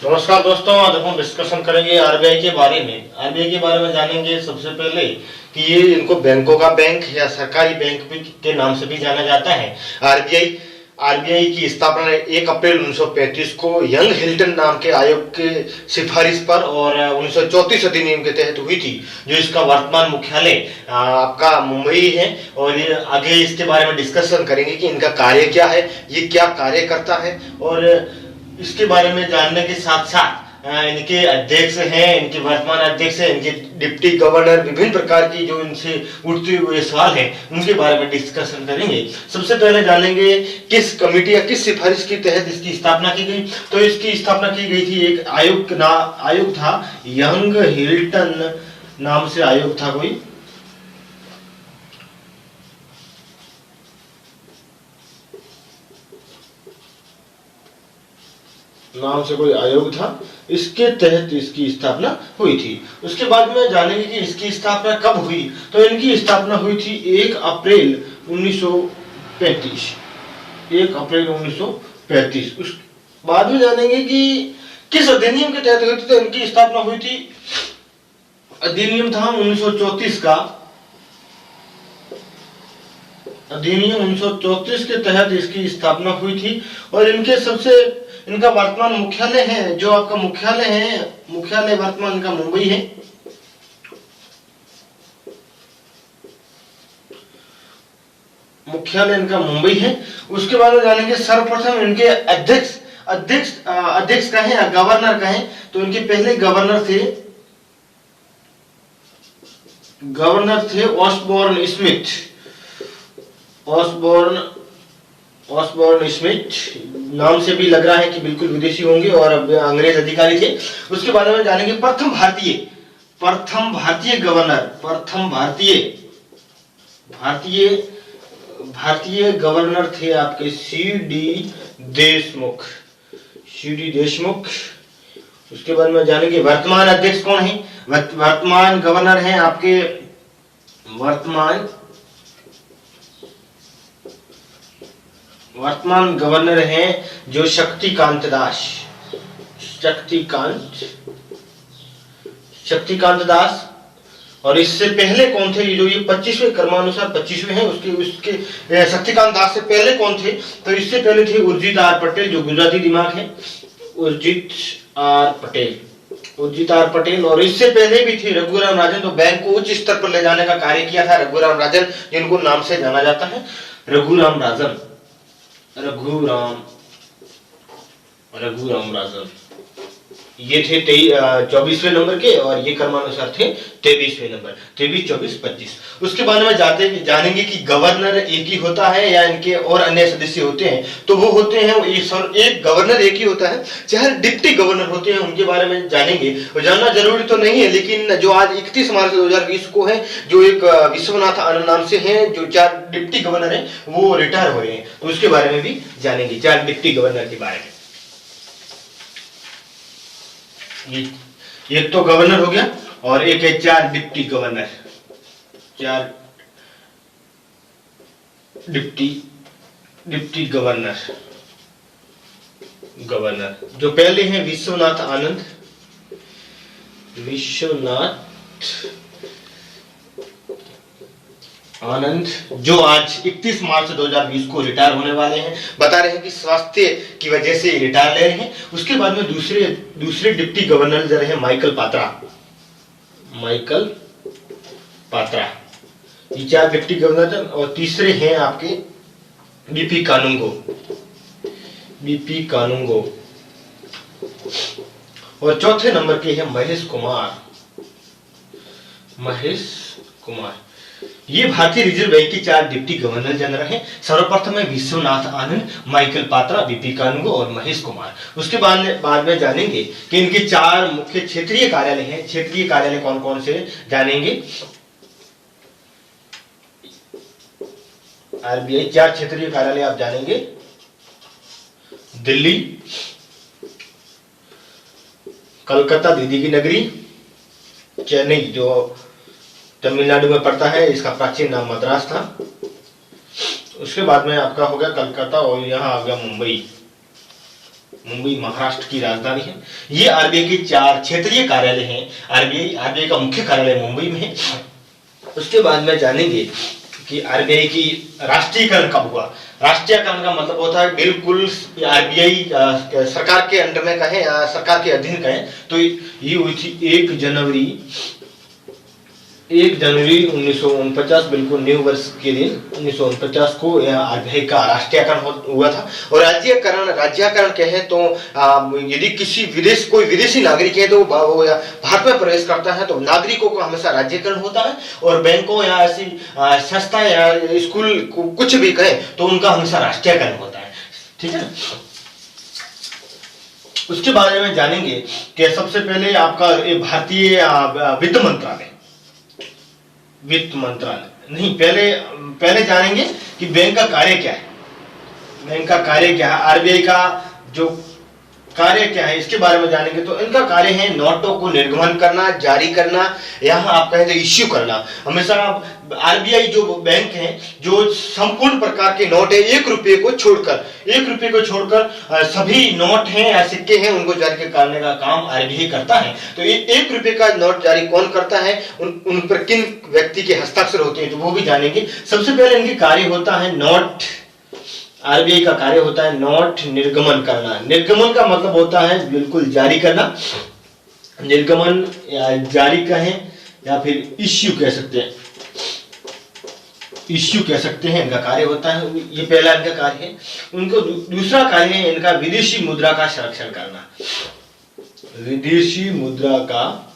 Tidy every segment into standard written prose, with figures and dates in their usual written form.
नमस्कार दोस्तों, आज हम डिस्कशन करेंगे आरबीआई के बारे में। आरबीआई के बारे में जानेंगे सबसे पहले कि ये इनको बैंकों का बैंक या सरकारी बैंक भी के नाम से भी जाना जाता है। आरबीआई आरबीआई की स्थापना 1 अप्रैल 1935 को यंग हिल्टन नाम के आयोग के सिफारिश पर और 1934 अधिनियम के तहत हुई थी, जो इसका वर्तमान मुख्यालय आपका मुंबई है। और ये आगे इसके बारे में डिस्कशन करेंगे कि इनका कार्य क्या है, ये क्या कार्य करता है, और इसके बारे में जानने के साथ साथ इनके अध्यक्ष हैं, इनके वर्तमान अध्यक्ष हैं, इनके डिप्टी गवर्नर, विभिन्न प्रकार की जो इनसे उठते हुए सवाल हैं उनके बारे में डिस्कशन करेंगे। सबसे पहले जानेंगे किस कमेटी या किस सिफारिश के तहत इसकी स्थापना की गई। तो इसकी स्थापना की गई थी, एक आयोग था, यंग हिल्टन नाम से आयोग था, कोई नाम से कोई आयोग था, इसके तहत इसकी स्थापना हुई थी। उसके बाद में जानेंगे कि इसकी स्थापना कब हुई। तो इनकी स्थापना हुई थी 1 अप्रैल 1935। 1 अप्रैल 1935। उस बाद में जानेंगे कि किस अधिनियम के तहत हुई थी। तो इनकी स्थापना हुई थी, अधिनियम था 1934 का, अधिनियम 1934 के तहत इसकी स्थापना हुई थी। और इनका वर्तमान मुख्यालय है, जो आपका मुख्यालय वर्तमान का मुंबई है। मुख्यालय इनका मुंबई है। उसके बाद में जानेंगे सर्वप्रथम इनके अध्यक्ष कहें या गवर्नर कहें। तो इनके पहले गवर्नर थे ऑसबोर्न स्मिथ नाम से भी लग रहा है कि बिल्कुल विदेशी होंगे और अंग्रेज अधिकारी थे। उसके बारे में जानेंगे प्रथम भारतीय गवर्नर थे आपके सी डी देशमुख। उसके बाद में जानेंगे वर्तमान अध्यक्ष कौन है। वर्तमान गवर्नर हैं आपके वर्तमान गवर्नर हैं जो शक्तिकांत दास। और इससे पहले कौन थे, जो ये 25वें क्रमानुसार 25वें हैं, उसके शक्तिकांत दास से पहले कौन थे। तो इससे पहले थे उर्जित आर पटेल, जो गुजराती दिमाग है, उर्जित आर पटेल। और इससे पहले भी थे रघुराम राजन, तो बैंक को उच्च स्तर पर ले जाने का कार्य किया था रघुराम राजन, जिनको नाम से जाना जाता है रघुराम राजन। ये थे 24वें नंबर के, और ये क्रमानुसार थे 23वें नंबर, 23, 24, 25। उसके बारे में जानेंगे कि गवर्नर एक ही होता है या इनके और अन्य सदस्य होते हैं। तो वो होते हैं, एक गवर्नर एक ही होता है, चाहे डिप्टी गवर्नर होते हैं, उनके बारे में जानेंगे। और जानना जरूरी तो नहीं है, लेकिन जो आज 31 मार्च 2020 को है, जो एक विश्वनाथ आनंद नाम से हैं, जो 4 डिप्टी गवर्नर हैं, वो रिटायर हो रहे हैं। तो उसके बारे में भी जानेंगे, 4 डिप्टी गवर्नर के बारे में। ये तो गवर्नर हो गया, और एक है 4 डिप्टी गवर्नर। 4 डिप्टी गवर्नर जो पहले हैं विश्वनाथ आनंद, जो आज 31 मार्च 2020 को रिटायर होने वाले हैं। बता रहे हैं कि स्वास्थ्य की वजह से रिटायर ले रहे हैं। उसके बाद में दूसरे डिप्टी गवर्नर जो रहे माइकल पात्रा। ये 4 डिप्टी गवर्नर। और तीसरे हैं आपके बीपी कानूंगो। और चौथे नंबर के हैं महेश कुमार। ये भारतीय रिजर्व बैंक के 4 डिप्टी गवर्नर जनरल हैं। सर्वप्रथम है विश्वनाथ आनंद, माइकल पात्रा, बीपी कानूंगो और महेश कुमार। उसके बाद में जानेंगे कि इनके 4 मुख्य क्षेत्रीय कार्यालय हैं। क्षेत्रीय कार्यालय कौन कौन से जानेंगे। आरबीआई 4 क्षेत्रीय कार्यालय आप जानेंगे। दिल्ली, कलकत्ता दीदी की नगरी, चेन्नई जो तमिलनाडु में पड़ता है, इसका प्राचीन नाम मद्रास था। उसके बाद में आपका हो गया कलकत्ता, और यहाँ आ गया मुंबई। मुंबई महाराष्ट्र की राजधानी है। ये आरबीआई के 4 क्षेत्रीय कार्यालय हैं। आरबीआई का मुख्य कार्यालय मुंबई में है। उसके बाद में जानेंगे कि आरबीआई की राष्ट्रीयकरण कब हुआ। राष्ट्रीयकरण का मतलब होता है बिल्कुल आरबीआई सरकार के अंडर में कहें या सरकार के अधीन कहें तो ये हुई थी 1 जनवरी 1949, बिल्कुल न्यू वर्ष के दिन 1949 को आरबीआई का राष्ट्रीयकरण हुआ था। और राज्यकरण कहे तो यदि कोई विदेशी नागरिक है तो वो भारत में प्रवेश करता है तो नागरिकों का हमेशा राज्यकरण होता है। और बैंकों या ऐसी संस्था या स्कूल कुछ भी कहे तो उनका हमेशा राष्ट्रीयकरण होता है। ठीक है। उसके बारे में जानेंगे कि सबसे पहले आपका भारतीय वित्त मंत्रालय नहीं, पहले जानेंगे कि बैंक का कार्य क्या है। आरबीआई का जो कार्य क्या है इसके बारे में जानेंगे। तो इनका कार्य है नोटों को निर्गमन करना, जारी करना, यहाँ आप कहें तो इश्यू करना। हमेशा आरबीआई जो बैंक है जो संपूर्ण प्रकार के नोट है 1 रुपये को छोड़कर सभी नोट हैं या सिक्के हैं उनको जारी करने का काम आरबीआई करता है। तो 1 रुपये का नोट जारी कौन करता है, उन पर किन व्यक्ति के हस्ताक्षर होते हैं तो वो भी जानेंगे। सबसे पहले इनके कार्य होता है आरबीआई का कार्य होता है नोट निर्गमन करना। निर्गमन का मतलब होता है बिल्कुल जारी करना। निर्गमन या जारी कहें या फिर इश्यू कह सकते हैं इनका कार्य होता है। ये पहला इनका कार्य है। उनको दूसरा कार्य है इनका विदेशी मुद्रा का संरक्षण करना। विदेशी मुद्रा का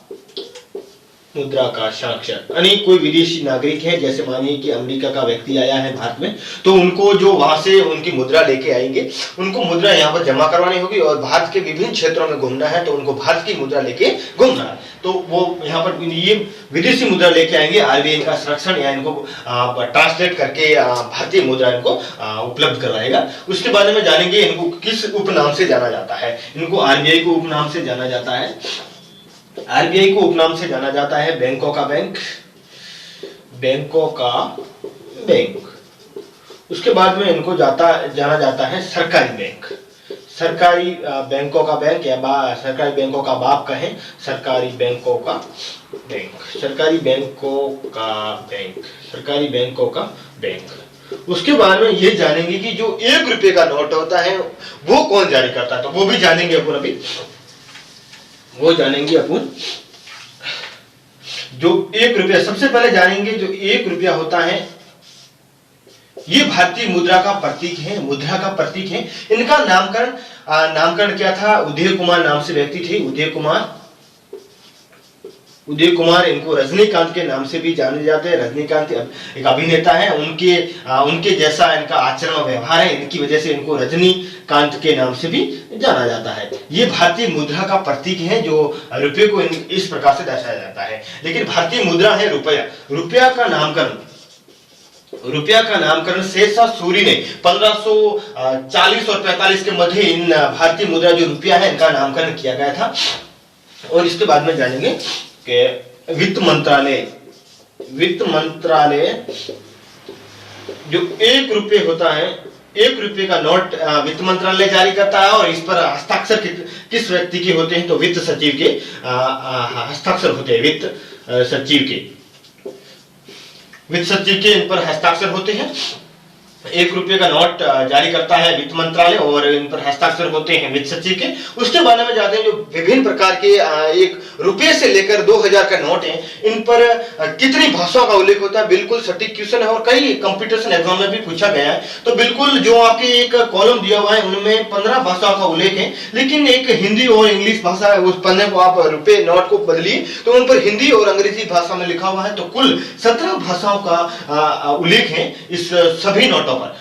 संरक्षण यानी कोई विदेशी नागरिक है, जैसे मानिए कि अमेरिका का व्यक्ति आया है भारत में तो उनको जो वहां से उनकी मुद्रा लेके आएंगे उनको मुद्रा यहाँ पर जमा करवानी होगी और भारत के विभिन्न क्षेत्रों में घूमना है तो उनको भारत की मुद्रा लेके घूमना है तो वो यहाँ पर ये विदेशी मुद्रा लेके आएंगे। आरबीआई का संरक्षण या इनको ट्रांसलेट करके भारतीय मुद्रा इनको उपलब्ध करवाएगा। उसके बारे में जानेंगे इनको किस उपनाम से जाना जाता है। इनको आरबीआई को उपनाम से जाना जाता है। आरबीआई को उपनाम से जाना जाता है बैंकों का बैंक। उसके बाद में इनको जाना जाता है सरकारी बैंकों का बैंक या सरकारी बैंकों का बाप कहें, सरकारी बैंकों का बैंक। उसके बाद में ये जानेंगे कि जो 1 रुपये का नोट होता है वो कौन जारी करता है तो वो भी जानेंगे अपन जो 1 रुपया। सबसे पहले जानेंगे जो 1 रुपया होता है ये भारतीय मुद्रा का प्रतीक है। इनका नामकरण क्या था, उदय कुमार नाम से व्यक्ति थे। उदय कुमार इनको रजनीकांत के नाम से भी जाने जाते हैं। रजनीकांत एक अभिनेता है, उनके जैसा इनका आचरण व्यवहार है, इनकी वजह से इनको रजनीकांत के नाम से भी जाना जाता है। ये भारतीय मुद्रा का प्रतीक है जो रुपये को इस प्रकार से दर्शाया जाता है। लेकिन भारतीय मुद्रा है रुपया का नामकरण शेषशाह सूरी ने 1540 और 45 के मध्य इन भारतीय मुद्रा जो रुपया है इनका नामकरण किया गया था। और इसके बाद में जानेंगे कि वित्त मंत्रालय जो 1 रुपये होता है 1 रुपये का नोट वित्त मंत्रालय जारी करता है और इस पर हस्ताक्षर किस व्यक्ति के होते हैं तो वित्त सचिव के हस्ताक्षर होते हैं। वित्त सचिव के इन पर हस्ताक्षर होते हैं। 1 रुपये का नोट जारी करता है वित्त मंत्रालय और इन पर हस्ताक्षर होते हैं वित्त सचिव के। उसके बारे में जाते हैं जो विभिन्न प्रकार के 1 रुपये से लेकर 2000 का नोट है इन पर कितनी भाषाओं का उल्लेख होता है। बिल्कुल सटीक क्वेश्चन है और कई कंपटीशन एग्जाम में भी पूछा गया है। तो बिल्कुल जो आपके एक कॉलम दिया हुआ है उनमें 15 भाषाओं का उल्लेख है, लेकिन एक हिंदी और इंग्लिश भाषा है। उस पन्ने को आप रुपये नोट को बदलिए तो उन पर हिंदी और अंग्रेजी भाषा में लिखा हुआ है। तो कुल 17 भाषाओं का उल्लेख है इस सभी नोटों पर।